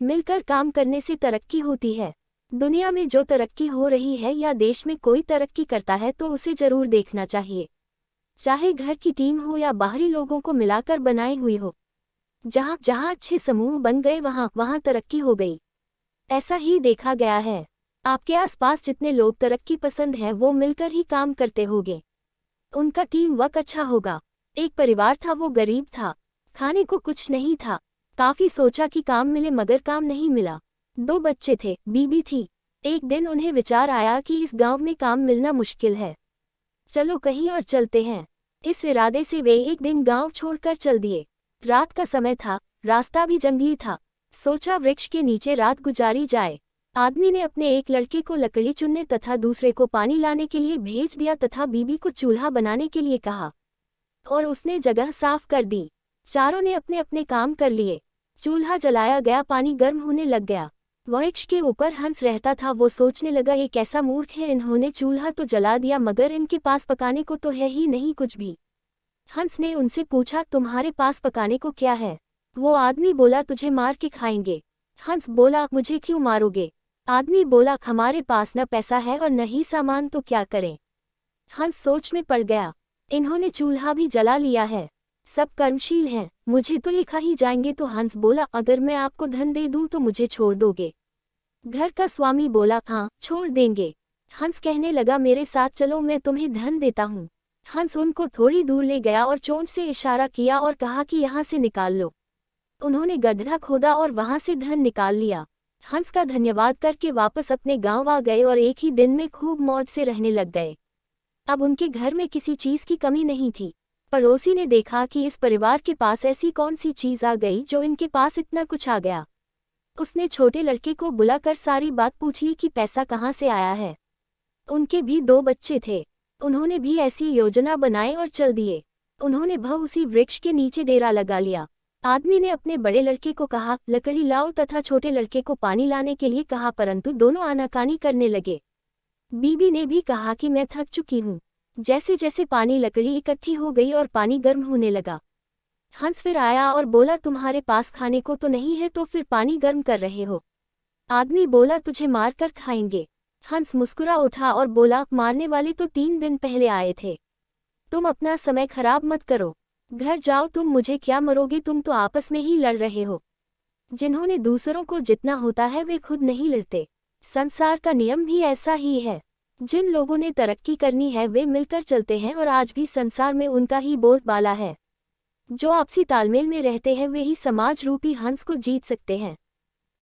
मिलकर काम करने से तरक्की होती है। दुनिया में जो तरक्की हो रही है या देश में कोई तरक्की करता है तो उसे जरूर देखना चाहिए, चाहे घर की टीम हो या बाहरी लोगों को मिलाकर बनाई हुई हो। जहाँ जहाँ अच्छे समूह बन गए वहाँ वहाँ तरक्की हो गई। ऐसा ही देखा गया है। आपके आसपास जितने लोग तरक्की पसंद हैं वो मिलकर ही काम करते होंगे, उनका टीम वर्क अच्छा होगा। एक परिवार था, वो गरीब था, खाने को कुछ नहीं था। काफी सोचा कि काम मिले मगर काम नहीं मिला। 2 बच्चे थे, बीबी थी। एक दिन उन्हें विचार आया कि इस गांव में काम मिलना मुश्किल है, चलो कहीं और चलते हैं। इस इरादे से वे एक दिन गांव छोड़कर चल दिए। रात का समय था, रास्ता भी जंगली था। सोचा वृक्ष के नीचे रात गुजारी जाए। आदमी ने अपने एक लड़के को लकड़ी चुनने तथा दूसरे को पानी लाने के लिए भेज दिया तथा बीबी को चूल्हा बनाने के लिए कहा और उसने जगह साफ कर दी। चारों ने अपने अपने काम कर लिए। चूल्हा जलाया गया, पानी गर्म होने लग गया। वृक्ष के ऊपर हंस रहता था, वो सोचने लगा ये कैसा मूर्ख है, इन्होंने चूल्हा तो जला दिया मगर इनके पास पकाने को तो है ही नहीं कुछ भी। हंस ने उनसे पूछा तुम्हारे पास पकाने को क्या है? वो आदमी बोला तुझे मार के खाएंगे। हंस बोला मुझे क्यों मारोगे? आदमी बोला हमारे पास न पैसा है और न ही सामान, तो क्या करें? हंस सोच में पड़ गया, इन्होंने चूल्हा भी जला लिया है, सब कर्मशील हैं, मुझे तो ये खा ही जाएंगे। तो हंस बोला अगर मैं आपको धन दे दूं तो मुझे छोड़ दोगे? घर का स्वामी बोला हाँ छोड़ देंगे। हंस कहने लगा मेरे साथ चलो, मैं तुम्हें धन देता हूँ। हंस उनको थोड़ी दूर ले गया और चोंच से इशारा किया और कहा कि यहाँ से निकाल लो। उन्होंने गड्ढा खोदा और वहाँ से धन निकाल लिया। हंस का धन्यवाद करके वापस अपने गांव आ गए और एक ही दिन में खूब मौज से रहने लग गए। अब उनके घर में किसी चीज की कमी नहीं थी। पड़ोसी ने देखा कि इस परिवार के पास ऐसी कौन सी चीज आ गई जो इनके पास इतना कुछ आ गया। उसने छोटे लड़के को बुलाकर सारी बात पूछी कि पैसा कहाँ से आया है। उनके भी 2 बच्चे थे, उन्होंने भी ऐसी योजना बनाई और चल दिए। उन्होंने उसी वृक्ष के नीचे डेरा लगा लिया। आदमी ने अपने बड़े लड़के को कहा लकड़ी लाओ तथा छोटे लड़के को पानी लाने के लिए कहा, परंतु दोनों आनाकानी करने लगे। बीबी ने भी कहा कि मैं थक चुकी हूँ। जैसे जैसे पानी लकड़ी इकट्ठी हो गई और पानी गर्म होने लगा। हंस फिर आया और बोला तुम्हारे पास खाने को तो नहीं है तो फिर पानी गर्म कर रहे हो? आदमी बोला तुझे मार कर खाएंगे। हंस मुस्कुरा उठा और बोला मारने वाले तो 3 दिन पहले आए थे, तुम अपना समय खराब मत करो, घर जाओ, तुम मुझे क्या मरोगे, तुम तो आपस में ही लड़ रहे हो। जिन्होंने दूसरों को जितना होता है वे खुद नहीं लड़ते। संसार का नियम भी ऐसा ही है। जिन लोगों ने तरक्की करनी है वे मिलकर चलते हैं और आज भी संसार में उनका ही बोलबाला है। जो आपसी तालमेल में रहते हैं वे ही समाज रूपी हंस को जीत सकते हैं।